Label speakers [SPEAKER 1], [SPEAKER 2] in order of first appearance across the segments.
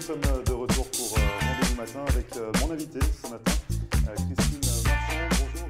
[SPEAKER 1] sommes de retour pour Rendez-vous Matin avec mon invité ce matin, Christine Marchand. Bonjour.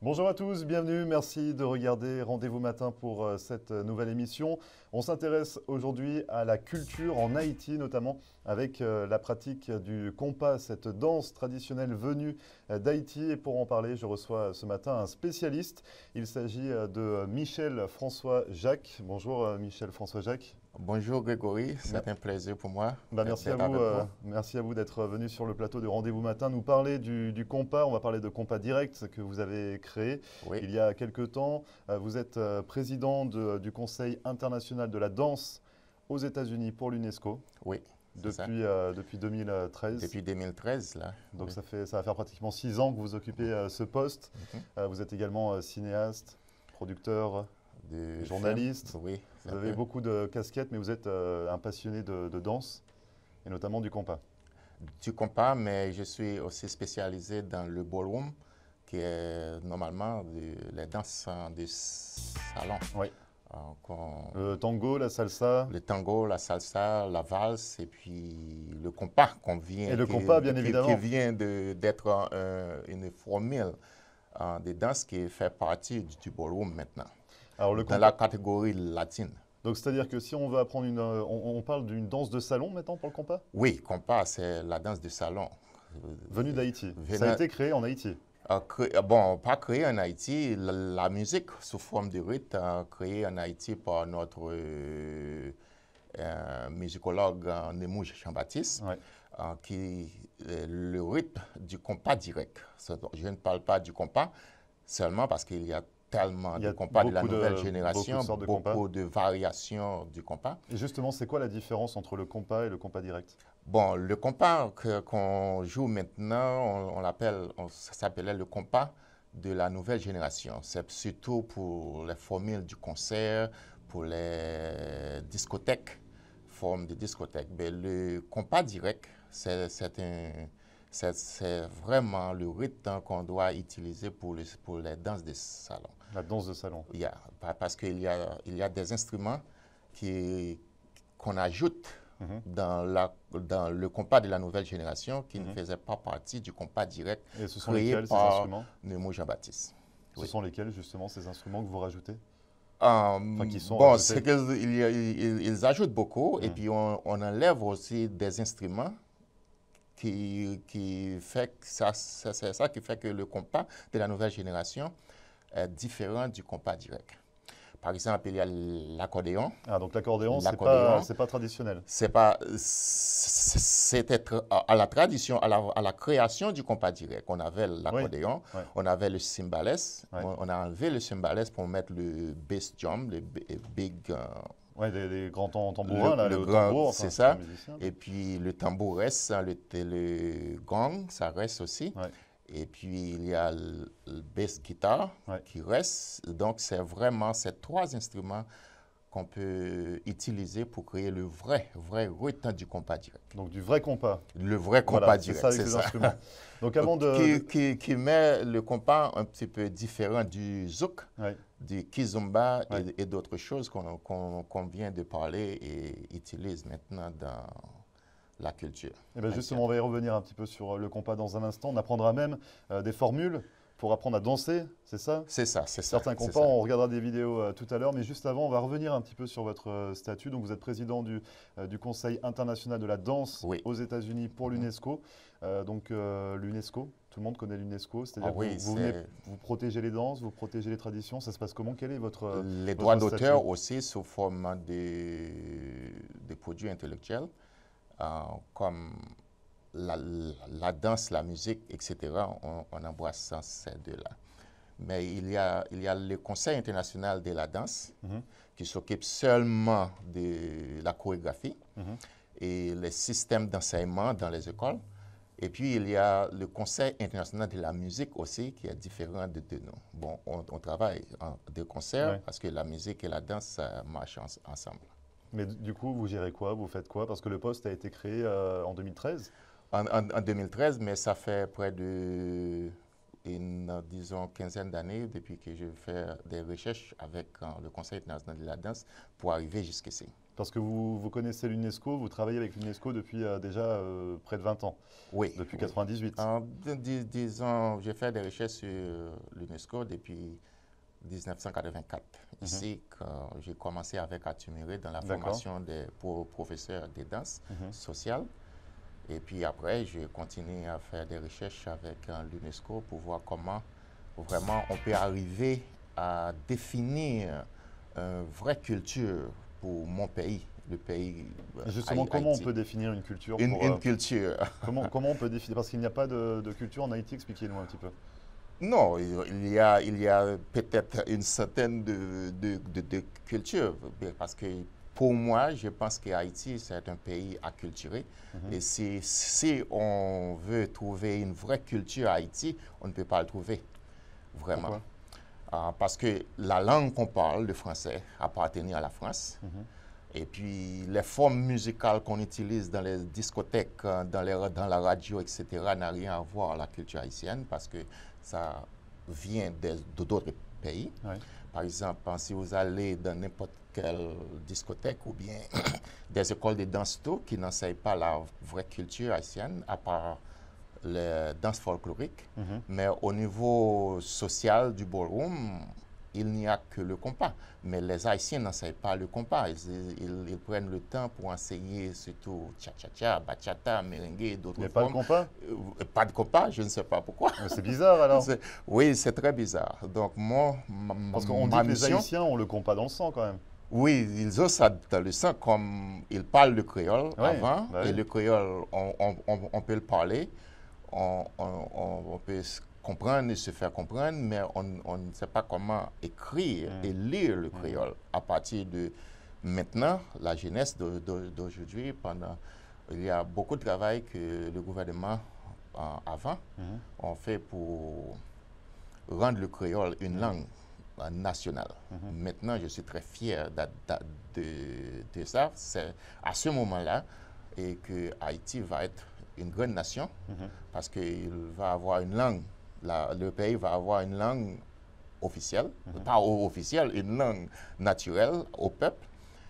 [SPEAKER 1] Bonjour à tous, bienvenue, merci de regarder Rendez-vous Matin pour cette nouvelle émission. On s'intéresse aujourd'hui à la culture en Haïti, notamment avec la pratique du compas, cette danse traditionnelle venue d'Haïti. Et pour en parler, je reçois ce matin un spécialiste. Il s'agit de Michel François Jacques. Bonjour Michel François Jacques.
[SPEAKER 2] Bonjour Grégory, c'est un plaisir pour moi.
[SPEAKER 1] Merci à vous d'être venu sur le plateau de Rendez-vous Matin nous parler du compas. On va parler de compas direct que vous avez créé il y a quelques temps. Vous êtes président du Conseil international de la danse aux États-Unis pour l'UNESCO.
[SPEAKER 2] Oui.
[SPEAKER 1] Depuis 2013.
[SPEAKER 2] Depuis 2013, là.
[SPEAKER 1] Donc ça va faire pratiquement 6 ans que vous occupez ce poste. Vous êtes également cinéaste, producteur, journaliste.
[SPEAKER 2] Oui.
[SPEAKER 1] Vous avez beaucoup de casquettes, mais vous êtes un passionné de danse, et notamment du compas.
[SPEAKER 2] Du compas, mais je suis aussi spécialisé dans le ballroom, qui est normalement les danses de salon.
[SPEAKER 1] Oui. Le tango, la salsa.
[SPEAKER 2] Le tango, la salsa, la valse, et puis le compas qu'on vient.
[SPEAKER 1] Et le compas, bien évidemment.
[SPEAKER 2] Qui vient d'être une formule de danse qui fait partie du ballroom maintenant.
[SPEAKER 1] Alors,
[SPEAKER 2] dans la catégorie latine.
[SPEAKER 1] Donc, c'est-à-dire que si on veut apprendre on parle d'une danse de salon maintenant pour le compas?
[SPEAKER 2] Oui, compas, c'est la danse de salon.
[SPEAKER 1] Venue d'Haïti. Ça a été créé en Haïti?
[SPEAKER 2] Bon, pas créé en Haïti. La musique, sous forme de rythme, créée en Haïti par notre musicologue Nemo Jean-Baptiste, qui le rythme du compas direct. Je ne parle pas du compas seulement parce qu'il y a tellement de compas de la nouvelle génération, beaucoup de variations du compas.
[SPEAKER 1] Et justement, c'est quoi la différence entre le compas et le compas direct?
[SPEAKER 2] Bon, le compas qu'on joue maintenant, ça s'appelait le compas de la nouvelle génération. C'est surtout pour les formules du concert, pour les discothèques, formes de discothèques. Mais le compas direct, c'est vraiment le rythme qu'on doit utiliser pour les danses de salon.
[SPEAKER 1] La danse de salon.
[SPEAKER 2] Parce qu'il y a des instruments qu'on ajoute dans le compas de la nouvelle génération qui ne faisaient pas partie du compas direct.
[SPEAKER 1] Et ce sont
[SPEAKER 2] créé
[SPEAKER 1] lesquels,
[SPEAKER 2] par
[SPEAKER 1] ces instruments?
[SPEAKER 2] Nemo Jean-Baptiste.
[SPEAKER 1] Ce sont lesquels, justement, ces instruments que vous rajoutez?
[SPEAKER 2] Bon, c'est qu'ils ajoutent beaucoup et puis on enlève aussi des instruments qui fait que c'est ça qui fait que le compas de la nouvelle génération est différent du compas direct. Par exemple, il y a l'accordéon.
[SPEAKER 1] Ah, donc l'accordéon, c'est pas traditionnel.
[SPEAKER 2] C'était à la tradition, à la création du compas direct. On avait l'accordéon, on avait le cymbales, on a enlevé le cymbales pour mettre le bass drum, le big...
[SPEAKER 1] Oui, des grands tambourins, le
[SPEAKER 2] tambour, c'est ça. Et puis le tambour reste, le gong, ça reste aussi. Et puis il y a le bass guitare qui reste. Donc c'est vraiment ces 3 instruments qu'on peut utiliser pour créer le vrai rythme du compas direct.
[SPEAKER 1] Donc du vrai compas.
[SPEAKER 2] Le vrai compas direct,
[SPEAKER 1] c'est ça. Instruments. Donc avant
[SPEAKER 2] qui met le compas un petit peu différent du zouk, du kizomba et d'autres choses qu'on vient de parler et utilise maintenant dans la culture.
[SPEAKER 1] Et bien justement, on va y revenir un petit peu sur le compas dans un instant. On apprendra même des formules pour apprendre à danser, c'est ça?
[SPEAKER 2] C'est ça, c'est ça.
[SPEAKER 1] Certains compas, on regardera des vidéos tout à l'heure, mais juste avant, on va revenir un petit peu sur votre statut. Donc vous êtes président du Conseil international de la danse aux États-Unis pour l'UNESCO. Donc l'UNESCO, tout le monde connaît l'UNESCO, c'est-à-dire que vous protégez les danses, vous protégez les traditions, ça se passe comment? Quel est votre
[SPEAKER 2] Les droits d'auteur aussi sous forme de produits intellectuels, comme la danse, la musique, etc., on embrasse ces deux-là. Mais il y a le Conseil international de la danse qui s'occupe seulement de la chorégraphie et les systèmes d'enseignement dans les écoles. Et puis, il y a le Conseil international de la musique aussi, qui est différent de nous. Bon, on travaille en deux concerts parce que la musique et la danse marchent ensemble.
[SPEAKER 1] Mais du coup, vous gérez quoi? Vous faites quoi? Parce que le poste a été créé en 2013.
[SPEAKER 2] En 2013, mais ça fait près de disons, quinzaine d'années depuis que je fais des recherches avec le Conseil international de la danse pour arriver jusqu'ici.
[SPEAKER 1] Parce que vous connaissez l'UNESCO, vous travaillez avec l'UNESCO depuis déjà près de 20 ans.
[SPEAKER 2] Oui.
[SPEAKER 1] Depuis 1998.
[SPEAKER 2] Disons, j'ai fait des recherches sur l'UNESCO depuis 1984. Ici, quand j'ai commencé avec Atumire dans la formation des professeurs de danse sociale. Et puis après, je continue à faire des recherches avec l'UNESCO pour voir comment vraiment on peut arriver à définir une vraie culture pour mon pays, le pays.
[SPEAKER 1] Justement, comment on peut définir une culture
[SPEAKER 2] Une culture.
[SPEAKER 1] Comment on peut définir? Parce qu'il n'y a pas de culture en Haïti, expliquez-nous un petit peu.
[SPEAKER 2] Non, il y a peut-être une centaine de cultures, parce que pour moi, je pense qu'Haïti, c'est un pays acculturé. Et si on veut trouver une vraie culture à Haïti, on ne peut pas le trouver, vraiment. Parce que la langue qu'on parle, le français, appartenait à la France. Et puis, les formes musicales qu'on utilise dans les discothèques, dans la radio, etc., n'a rien à voir avec la culture haïtienne parce que ça vient d'autres pays. Par exemple, si vous allez dans n'importe quelle discothèque ou bien des écoles de danse tout qui n'enseignent pas la vraie culture haïtienne, à part les danses folkloriques. Mais au niveau social du ballroom, il n'y a que le compas. Mais les Haïtiens n'enseignent pas le compas. Ils prennent le temps pour enseigner surtout cha-cha-cha, bachata, merengue et d'autres formes.
[SPEAKER 1] Mais pas de compas?
[SPEAKER 2] Pas de compas, je ne sais pas pourquoi.
[SPEAKER 1] C'est bizarre alors.
[SPEAKER 2] Oui, c'est très bizarre. Donc,
[SPEAKER 1] parce qu'on dit que les Haïtiens ont le compas dans le sang quand même.
[SPEAKER 2] Oui, ils ont ça dans le sang, comme ils parlent le créole avant. Et le créole, on peut le parler, on peut comprendre et se faire comprendre, mais on ne sait pas comment écrire et lire le créole. À partir de maintenant, la jeunesse d'aujourd'hui, il y a beaucoup de travail que le gouvernement avant ont fait pour rendre le créole une langue nationale. Maintenant, je suis très fier de ça. C'est à ce moment-là et que Haïti va être une grande nation parce qu'il va avoir une langue. Le pays va avoir une langue officielle, pas officielle, une langue naturelle au peuple,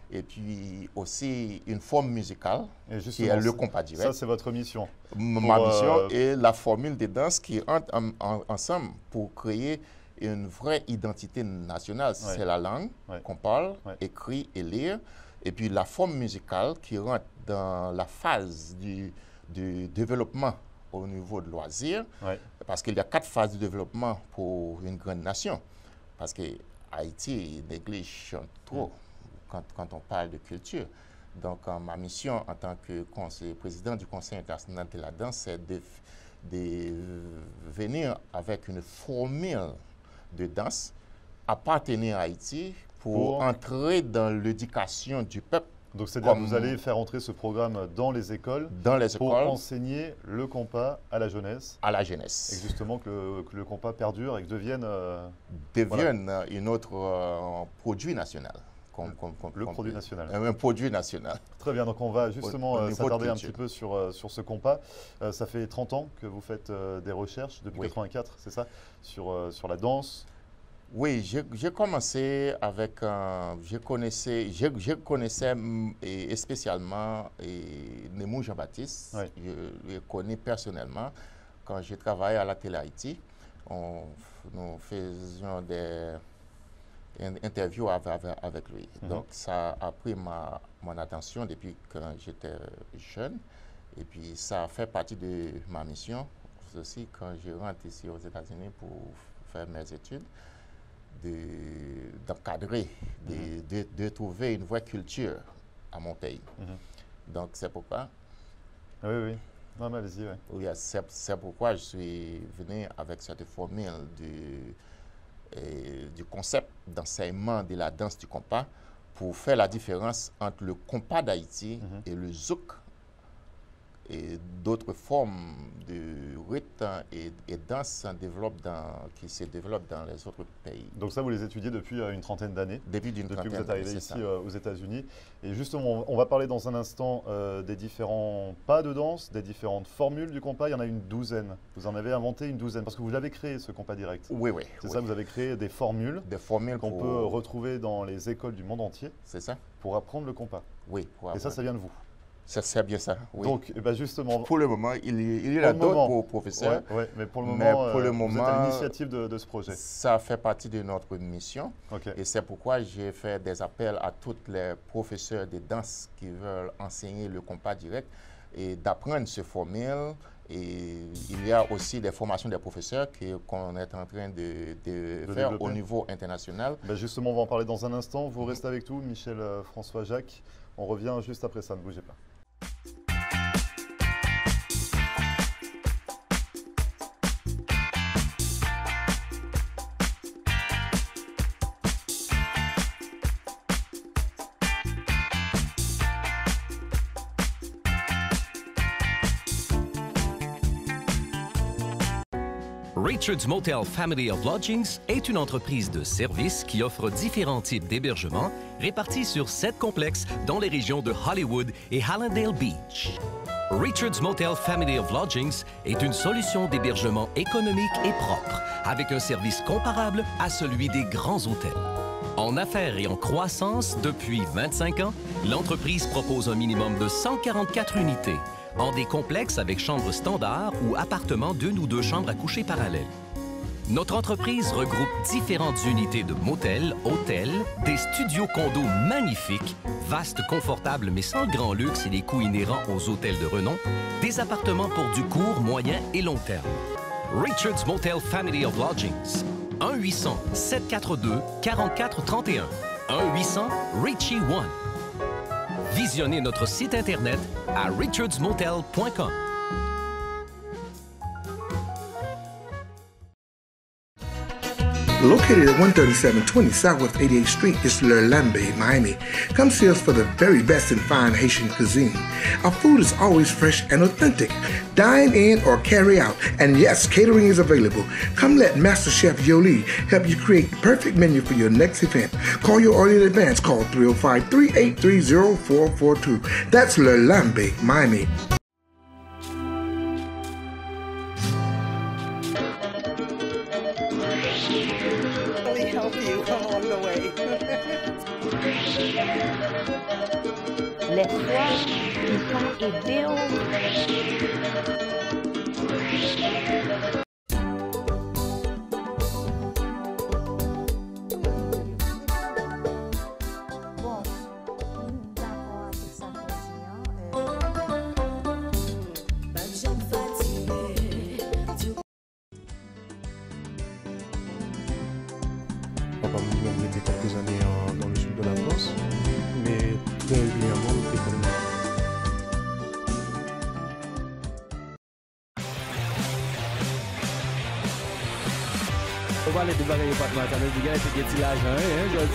[SPEAKER 2] et puis aussi une forme musicale qui est le compas direct.
[SPEAKER 1] Ça, c'est votre mission.
[SPEAKER 2] Ma mission est la formule de danse qui entre ensemble pour créer une vraie identité nationale. C'est la langue qu'on parle, écrit et lire, et puis la forme musicale qui rentre dans la phase du développement au niveau de loisirs, parce qu'il y a 4 phases de développement pour une grande nation. Parce que Haïti néglige trop quand on parle de culture. Donc, ma mission en tant que président du Conseil international de la danse, c'est de venir avec une formule de danse appartenir à Haïti pour entrer dans l'éducation du peuple.
[SPEAKER 1] Donc, c'est-à-dire que vous allez faire entrer ce programme dans les écoles pour enseigner le compas à la jeunesse.
[SPEAKER 2] À la jeunesse.
[SPEAKER 1] Et justement que le compas perdure et que devienne
[SPEAKER 2] un autre produit national.
[SPEAKER 1] Le produit national.
[SPEAKER 2] Un produit national.
[SPEAKER 1] Très bien, donc on va justement s'attarder un petit peu sur ce compas. Ça fait 30 ans que vous faites des recherches, depuis 84, c'est ça, sur la danse.
[SPEAKER 2] Oui, j'ai commencé avec, je connaissais et spécialement Nemou Jean-Baptiste. Je le connais personnellement. Quand j'ai travaillé à la télé Haïti, nous faisions des interviews avec lui. Donc ça a pris mon attention depuis que j'étais jeune. Et puis ça a fait partie de ma mission aussi quand je rentre ici aux États-Unis pour faire mes études. D'encadrer, de trouver une vraie culture à mon pays. Donc, c'est pourquoi.
[SPEAKER 1] Oui. Non, mais allez-y, ouais.
[SPEAKER 2] Oui, c'est pourquoi je suis venu avec cette formule du concept d'enseignement de la danse du compas pour faire la différence entre le compas d'Haïti et le zouk et d'autres formes de rythme et danse qui se développent dans les autres pays.
[SPEAKER 1] Donc ça, vous les étudiez depuis une trentaine d'années? Depuis que vous êtes arrivé ici aux États-Unis. Et justement, on va parler dans un instant des différents pas de danse, des différentes formules du compas. Il y en a une douzaine. Vous en avez inventé une douzaine, parce que vous l'avez créé, ce compas direct.
[SPEAKER 2] Oui, oui.
[SPEAKER 1] C'est ça, vous avez créé des formules qu'on peut retrouver dans les écoles du monde entier.
[SPEAKER 2] C'est ça.
[SPEAKER 1] Pour apprendre le compas.
[SPEAKER 2] Oui.
[SPEAKER 1] Et ça vient de vous?
[SPEAKER 2] C'est bien ça, oui.
[SPEAKER 1] Donc, justement...
[SPEAKER 2] Pour le moment, il y a d'autres professeurs.
[SPEAKER 1] Oui, mais pour le moment, vous êtes à l'initiative de ce projet.
[SPEAKER 2] Ça fait partie de notre mission.
[SPEAKER 1] Okay.
[SPEAKER 2] Et c'est pourquoi j'ai fait des appels à tous les professeurs de danse qui veulent enseigner le compas direct et d'apprendre ce formule. Et il y a aussi des formations des professeurs qu'on est en train de faire développer au niveau international.
[SPEAKER 1] Justement, on va en parler dans un instant. Vous restez avec nous, Michel François Jacques. On revient juste après ça, ne bougez pas.
[SPEAKER 3] Richard's Motel Family of Lodgings est une entreprise de services qui offre différents types d'hébergements répartis sur 7 complexes dans les régions de Hollywood et Hallandale Beach. Richard's Motel Family of Lodgings est une solution d'hébergement économique et propre, avec un service comparable à celui des grands hôtels. En affaires et en croissance depuis 25 ans, l'entreprise propose un minimum de 144 unités, en des complexes avec chambres standards ou appartements d'1 ou 2 chambres à coucher parallèles. Notre entreprise regroupe différentes unités de motels, hôtels, des studios condos magnifiques, vastes, confortables mais sans le grand luxe et les coûts inhérents aux hôtels de renom, des appartements pour du court, moyen et long terme. Richard's Motel Family of Lodgings. 1-800-742-4431. 1-800-RICHIE-1. Visionnez notre site Internet à richardsmotel.com.
[SPEAKER 4] Located at 13720 Southwest 88th Street is Le Lambe, Miami. Come see us for the very best in fine Haitian cuisine. Our food is always fresh and authentic. Dine in or carry out. And yes, catering is available. Come let Master Chef Yoli help you create the perfect menu for your next event. Call your order in advance. Call 305-383-0442. That's Le Lambe, Miami.
[SPEAKER 5] L'espoir qui t'a aidé au...
[SPEAKER 6] Papa m'a été quelques années dans le sud de la France, mais très régulièrement, il était comme
[SPEAKER 7] on va aller débarrer le patron, ça veut dire que c'est un petit l'argent, hein,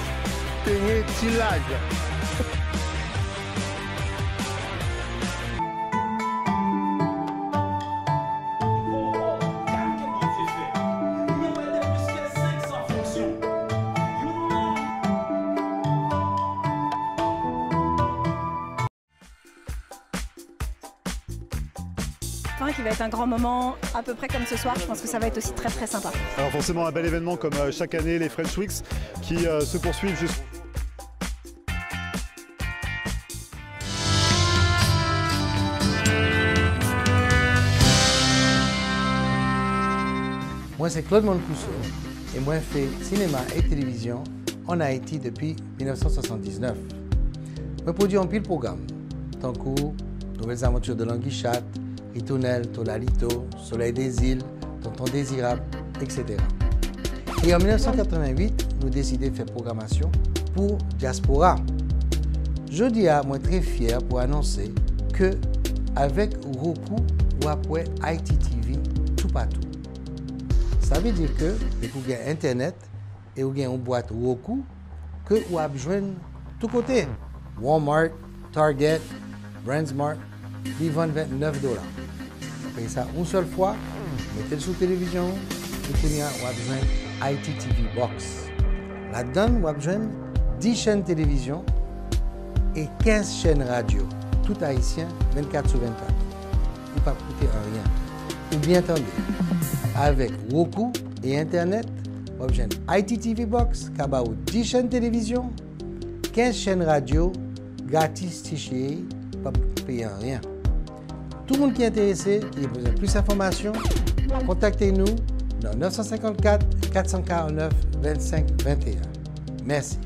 [SPEAKER 7] c'est un petit l'argent.
[SPEAKER 8] Qui va être un grand moment à peu près comme ce soir. Je pense que ça va être aussi très très sympa.
[SPEAKER 1] Alors forcément un bel événement comme chaque année, les French Weeks qui se poursuivent jusqu'au...
[SPEAKER 9] Moi c'est Claude Moncousso et moi je fais cinéma et télévision en Haïti depuis 1979. Je produis un pile programme, tant que Nouvelles aventures de l'Anguichat, Ritournelle, Tolalito, Soleil des îles, Tonton Désirable, etc. Et en 1988, nous décidons de faire programmation pour Diaspora. Je dis à moi très fier pour annoncer que Avec Roku ou après ITTV tout partout. Ça veut dire que vous avez Internet et vous avez une boîte Roku que vous avez besoin tout côté. Walmart, Target, Brandsmart, ils vendent $29. Vous payez ça une seule fois, mettez-le sur la télévision, et vous avez besoin ITTV Box. Là-dedans, vous avez besoin 10 chaînes télévision et 15 chaînes radio, tout haïtien, 24 sur 24. Il ne va pas coûter rien. Ou bien attendez, avec Roku et Internet, vous avez besoin ITTV Box, qui a 10 chaînes télévision, 15 chaînes radio, gratis, tiché, pas payer rien. Tout le monde qui est intéressé, qui a besoin de plus d'informations, contactez-nous dans 954 449 25 21. Merci.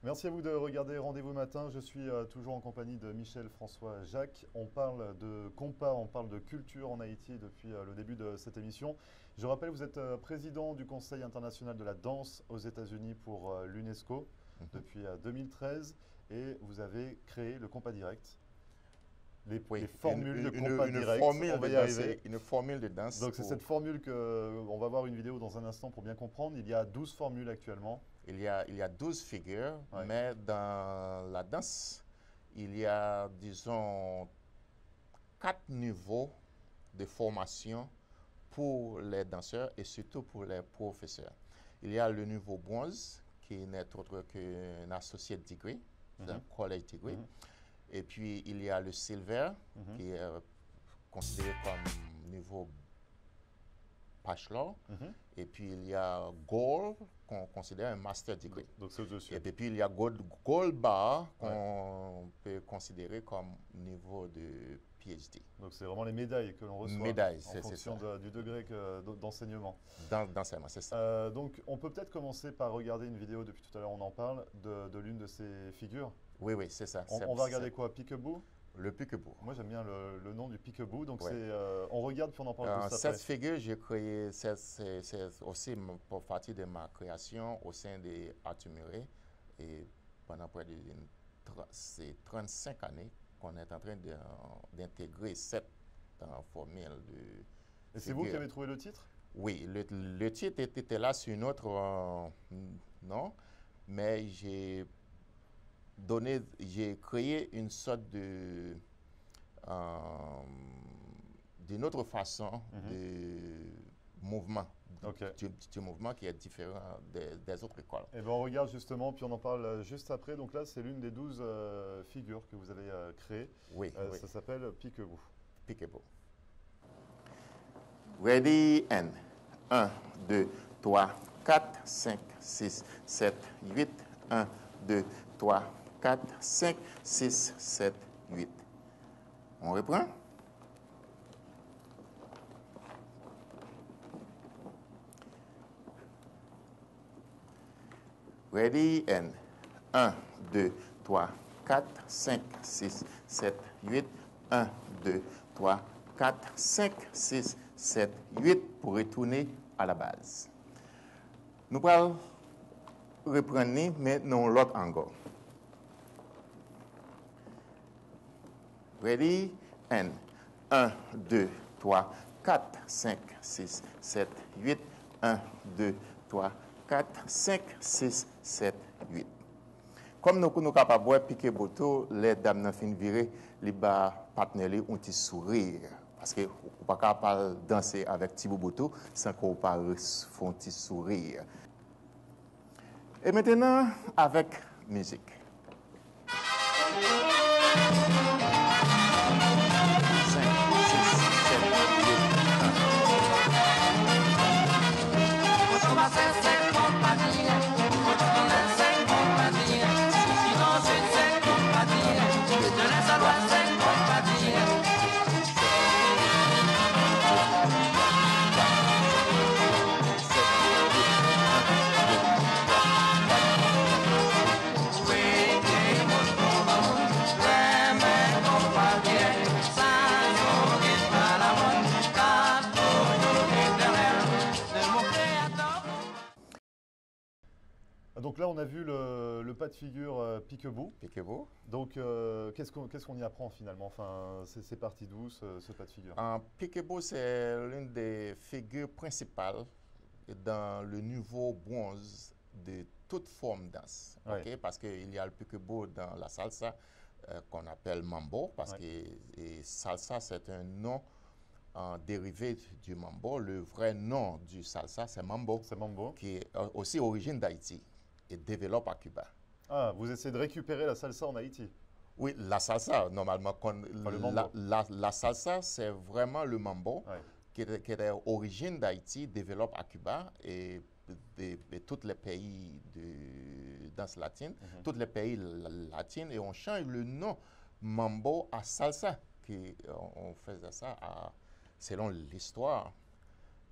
[SPEAKER 1] Merci à vous de regarder Rendez-vous matin. Je suis toujours en compagnie de Michel, François, Jacques. On parle de compas, on parle de culture en Haïti depuis le début de cette émission. Je rappelle, vous êtes président du Conseil international de la danse aux États-Unis pour l'UNESCO depuis 2013 et vous avez créé le compas direct. Les formules de compas direct, on va y arriver.
[SPEAKER 2] Une formule de danse.
[SPEAKER 1] Donc c'est cette formule qu'on va voir une vidéo dans un instant pour bien comprendre. Il y a 12 formules actuellement.
[SPEAKER 2] Il y a 12 figures, mais dans la danse, il y a, disons, 4 niveaux de formation pour les danseurs et surtout pour les professeurs. Il y a le niveau bronze, qui n'est autre qu'un associate degree, un college degree. Et puis, il y a le silver, qui est considéré comme niveau bachelor. Et puis, il y a gold, qu'on considère un master degree.
[SPEAKER 1] Donc, c'est au-dessus.
[SPEAKER 2] Et puis, il y a gold bar, qu'on peut considérer comme niveau de PhD.
[SPEAKER 1] Donc, c'est vraiment les médailles que l'on reçoit en fonction du degré d'enseignement.
[SPEAKER 2] D'enseignement, c'est ça.
[SPEAKER 1] Donc, on peut peut-être commencer par regarder une vidéo, depuis tout à l'heure on en parle, de l'une de ces figures.
[SPEAKER 2] Oui, c'est ça.
[SPEAKER 1] On va regarder quoi? Peekaboo?
[SPEAKER 2] Le peekaboo.
[SPEAKER 1] Moi, j'aime bien le nom du peekaboo. Donc, on regarde puis on en parle juste
[SPEAKER 2] cette
[SPEAKER 1] après.
[SPEAKER 2] Cette figure, j'ai créé, c'est aussi pour partie de ma création au sein de Arthur Murray. Et pendant près de 35 années qu'on est en train d'intégrer cette formule de.
[SPEAKER 1] Et c'est vous qui avez trouvé le titre?
[SPEAKER 2] Oui, le titre était là sur une autre nom, mais j'ai créé une sorte d'une autre façon de mouvement, du mouvement qui est différent des autres écoles.
[SPEAKER 1] Et bien on regarde justement, puis on en parle juste après. Donc là, c'est l'une des 12 figures que vous avez créées.
[SPEAKER 2] Oui.
[SPEAKER 1] Ça s'appelle Peekaboo.
[SPEAKER 2] Peekaboo. Ready and 1, 2, 3, 4, 5, 6, 7, 8, 1, 2, 3, 4, 5, 6, 7, 8. On reprend. Ready and 1, 2, 3, 4, 5, 6, 7, 8. 1, 2, 3, 4, 5, 6, 7, 8 pour retourner à la base. Nous allons reprendre, mais non l'autre encore. Ready and 1, 2, 3, 4, 5, 6, 7, 8. 1, 2, 3, 4, 5, 6, 7, 8. Comme nous sommes capables de piquer boto, les dames n'ont fin viré, les partenaires ont un sourire. Parce que vous ne pouvez pas danser avec Thibaut Boto sans qu'on ne fasse un petit sourire. Et maintenant, avec musique.
[SPEAKER 1] a vu le pas de figure Peekaboo.
[SPEAKER 2] Peekaboo.
[SPEAKER 1] Donc, qu'est-ce qu'on y apprend finalement? Enfin, c'est parti d'où ce pas de figure?
[SPEAKER 2] Peekaboo, c'est l'une des figures principales dans le nouveau bronze de toute forme danse.
[SPEAKER 1] Ouais.
[SPEAKER 2] Okay? Parce qu'il y a le Peekaboo dans la salsa qu'on appelle mambo, parce que salsa, c'est un nom dérivé du mambo. Le vrai nom du salsa, c'est mambo.
[SPEAKER 1] C'est mambo.
[SPEAKER 2] Qui est aussi origine d'Haïti et développe à Cuba.
[SPEAKER 1] Ah, vous essayez de récupérer la salsa en Haïti?
[SPEAKER 2] Oui, la salsa, normalement, la salsa, c'est vraiment le mambo, qui est origine d'Haïti, développe à Cuba et tous les pays de danse latine, tous les pays latins, et on change le nom mambo à salsa. On faisait ça selon l'histoire.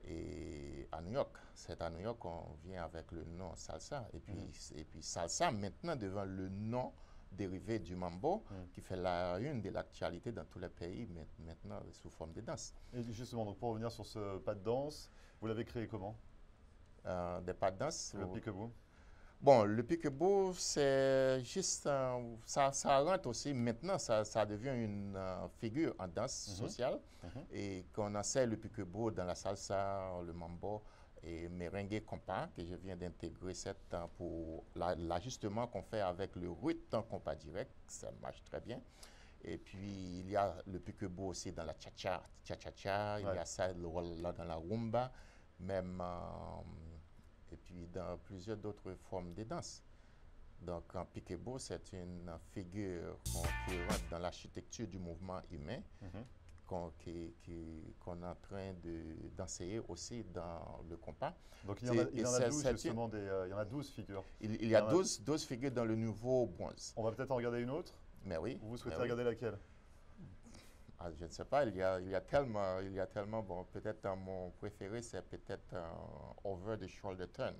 [SPEAKER 2] Et à New York, c'est à New York qu'on vient avec le nom salsa. Et puis salsa maintenant devient le nom dérivé du mambo qui fait la une de l'actualité dans tous les pays maintenant sous forme de danse.
[SPEAKER 1] Et justement, donc pour revenir sur ce pas de danse, vous l'avez créé comment?
[SPEAKER 2] Des pas de danse?
[SPEAKER 1] Le Peekaboo.
[SPEAKER 2] Bon, le Peekaboo, c'est juste, ça rentre aussi, maintenant, ça devient une figure en danse sociale. Et qu'on enseigne le Peekaboo dans la salsa, le mambo et merengue compas, que je viens d'intégrer pour l'ajustement qu'on fait avec le rythme compas direct, ça marche très bien. Et puis, il y a le Peekaboo aussi dans la cha-cha-cha, il y a ça dans la rumba, même... et puis dans plusieurs d'autres formes de danse. Donc, en Peekaboo, c'est une figure qui rentre dans l'architecture du mouvement humain, qu'on est en train d'enseigner aussi dans le compas.
[SPEAKER 1] Donc, il y en a 12, justement, il y en a 12 figures.
[SPEAKER 2] Il y a 12 figures dans le nouveau bronze.
[SPEAKER 1] On va peut-être en regarder une autre?
[SPEAKER 2] Mais oui.
[SPEAKER 1] Vous souhaitez regarder laquelle?
[SPEAKER 2] Je ne sais pas, il y a tellement, bon, peut-être mon préféré, c'est peut-être Over the Shoulder Turn.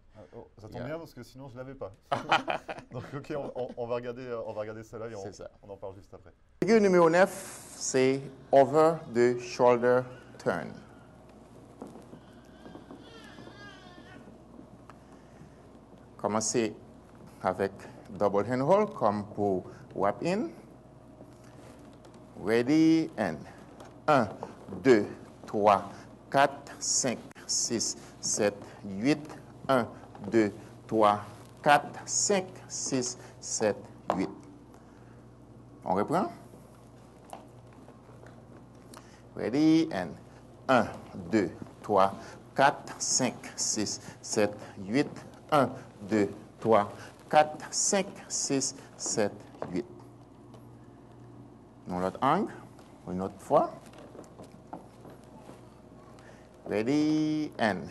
[SPEAKER 1] Ça tombe bien parce que sinon je ne l'avais pas. Donc ok, on va regarder celle-là et on en parle juste après.
[SPEAKER 2] Figure numéro 9, c'est Over the Shoulder Turn. Commencez avec double hand hold comme pour wrap in. Ready and 1, 2, 3, 4, 5, 6, 7, 8, 1, 2, 3, 4, 5, 6, 7, 8. On reprend. Ready and 1, 2, 3, 4, 5, 6, 7, 8, 1, 2, 3, 4, 5, 6, 7, 8. Dans l'autre angle, une autre fois. Ready and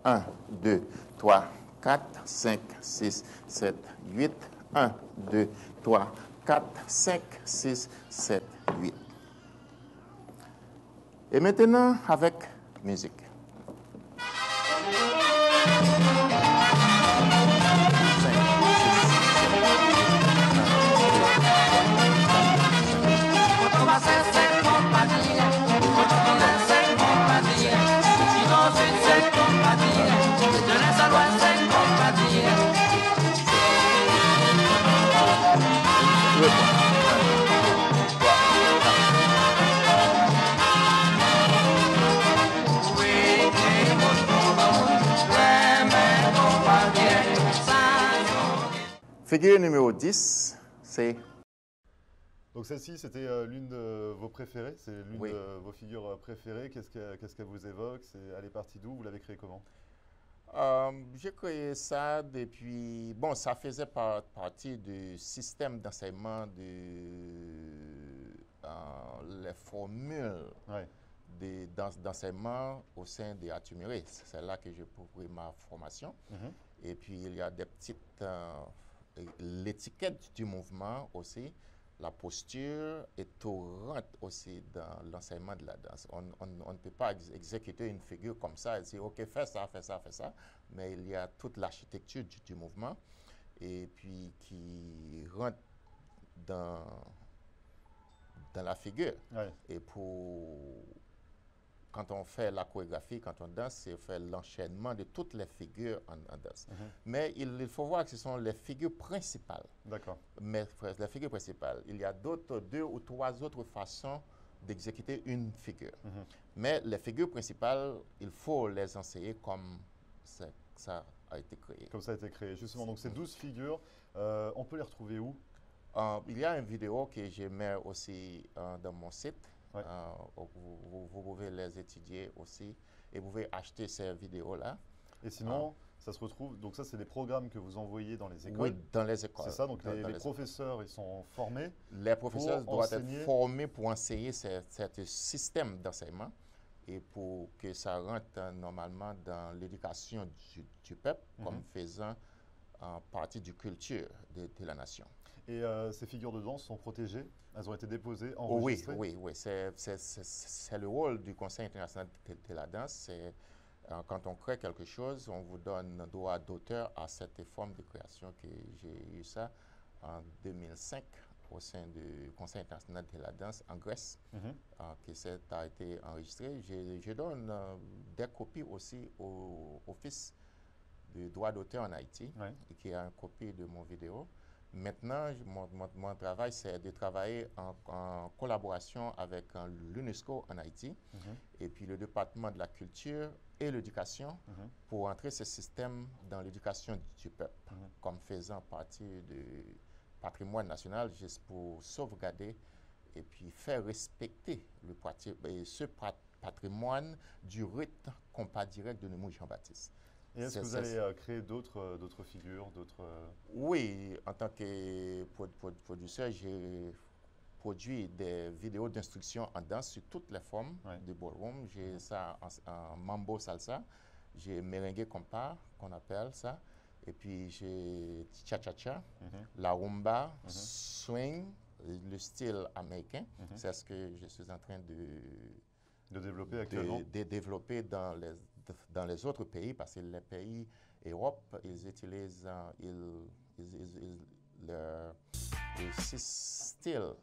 [SPEAKER 2] 1, 2, 3, 4, 5, 6, 7, 8, 1, 2, 3, 4, 5, 6, 7, 8. Et maintenant, avec musique. Figure numéro 10, c'est...
[SPEAKER 1] Donc celle-ci, c'était l'une de vos préférées, c'est l'une de vos figures préférées. Qu'est-ce qu'elle vous évoque? Elle est partie d'où? Vous l'avez créée comment?
[SPEAKER 2] J'ai créé ça depuis... Bon, ça faisait partie du système d'enseignement les formules d'enseignement au sein des Atuméré. C'est là que j'ai pris ma formation. Et puis, il y a des petites... l'étiquette du mouvement aussi, la posture et tout rentre aussi dans l'enseignement de la danse. On ne peut pas exécuter une figure comme ça et dire, OK, fais ça, fais ça, fais ça. Mais il y a toute l'architecture du mouvement et puis qui rentre dans la figure. Et pour quand on fait la chorégraphie, quand on danse, c'est faire l'enchaînement de toutes les figures en danse. Mais il faut voir que ce sont les figures principales.
[SPEAKER 1] D'accord.
[SPEAKER 2] Mais les figures principales. Il y a d'autres, 2 ou 3 autres façons d'exécuter une figure. Mais les figures principales, il faut les enseigner comme ça a été créé.
[SPEAKER 1] Comme ça a été créé, justement. Donc ces 12 figures, on peut les retrouver où?
[SPEAKER 2] Il y a une vidéo que je mets aussi dans mon site.
[SPEAKER 1] Ouais.
[SPEAKER 2] Vous pouvez les étudier aussi et vous pouvez acheter ces vidéos-là.
[SPEAKER 1] Et sinon, ça se retrouve, donc ça c'est des programmes que vous envoyez dans les écoles?
[SPEAKER 2] Oui, dans les écoles.
[SPEAKER 1] C'est ça, donc les professeurs, ils sont formés?
[SPEAKER 2] Les professeurs doivent être formés pour enseigner ce système d'enseignement et pour que ça rentre normalement dans l'éducation du peuple comme faisant partie du culture de la nation.
[SPEAKER 1] Et ces figures de danse sont protégées? Elles ont été déposées, enregistrées?
[SPEAKER 2] Oui. C'est le rôle du Conseil international de la danse. Quand on crée quelque chose, on vous donne un droit d'auteur à cette forme de création que j'ai eu ça en 2005 au sein du Conseil international de la danse en Grèce, que ça a été enregistré. Je donne des copies aussi au Office du droit d'auteur en Haïti, qui a une copie de mon vidéo. Maintenant, mon travail, c'est de travailler en collaboration avec l'UNESCO en Haïti et puis le département de la culture et l'éducation pour entrer ce système dans l'éducation du peuple comme faisant partie du patrimoine national, juste pour sauvegarder et puis faire respecter ce patrimoine du rite compas direct de Nemours Jean-Baptiste.
[SPEAKER 1] Et est-ce que vous allez créer d'autres figures,
[SPEAKER 2] Oui, en tant que producteur, j'ai produit des vidéos d'instruction en danse sur toutes les formes de ballroom. J'ai ça en mambo salsa, j'ai merengue compas, qu'on appelle ça, et puis j'ai cha-cha-cha, la rumba, swing, le style américain. C'est ce que je suis en train
[SPEAKER 1] de développer actuellement.
[SPEAKER 2] De développer dans les autres pays, parce que les pays Europe, ils utilisent le style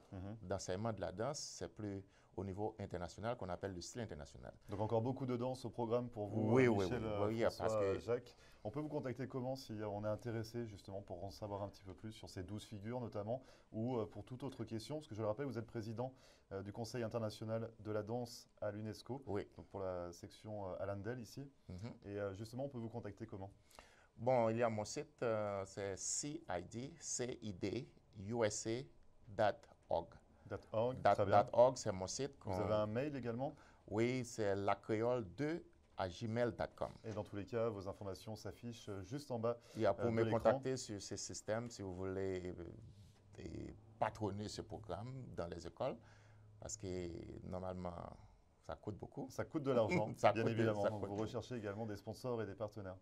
[SPEAKER 2] d'enseignement de la danse, c'est plus au niveau international qu'on appelle le style international.
[SPEAKER 1] Donc encore beaucoup de danse au programme pour vous, Michel, François, Jacques. On peut vous contacter comment si on est intéressé justement pour en savoir un petit peu plus sur ces 12 figures notamment, ou pour toute autre question, parce que je le rappelle, vous êtes président du Conseil international de la danse à l'UNESCO, donc pour la section Hallandale ici. Et justement, on peut vous contacter comment?
[SPEAKER 2] Bon, il y a mon site, c'est CIDUSA.org. .org, c'est mon site.
[SPEAKER 1] Vous avez un mail également?
[SPEAKER 2] Oui, c'est lacreole2@gmail.com.
[SPEAKER 1] Et dans tous les cas, vos informations s'affichent juste en bas.
[SPEAKER 2] Il y a pour me contacter sur ce système si vous voulez patronner ce programme dans les écoles, parce que normalement, ça coûte beaucoup.
[SPEAKER 1] Ça coûte de l'argent, bien évidemment. Donc vous recherchez également des sponsors et des partenaires.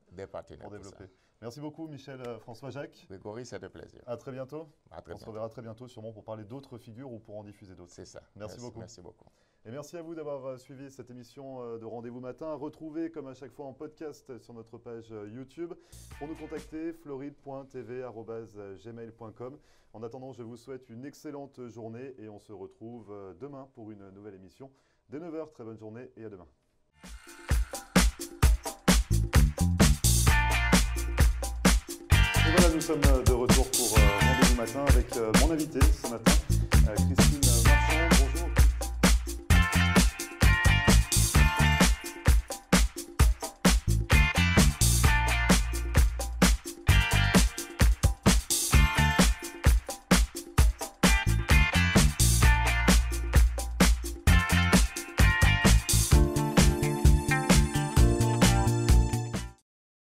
[SPEAKER 1] Pour développer. Merci beaucoup, Michel, François, Jacques.
[SPEAKER 2] Grégory, c'est un plaisir.
[SPEAKER 1] À très bientôt.
[SPEAKER 2] On
[SPEAKER 1] se reverra très bientôt, sûrement pour parler d'autres figures ou pour en diffuser d'autres.
[SPEAKER 2] C'est ça.
[SPEAKER 1] Merci beaucoup.
[SPEAKER 2] Merci beaucoup.
[SPEAKER 1] Et merci à vous d'avoir suivi cette émission de Rendez-vous Matin. Retrouvez comme à chaque fois en podcast sur notre page YouTube. Pour nous contacter, floride.tv@gmail.com. En attendant, je vous souhaite une excellente journée et on se retrouve demain pour une nouvelle émission. Dès 9h, très bonne journée et à demain. Et voilà, nous sommes de retour pour Rendez-vous Matin avec mon invité ce matin, Christine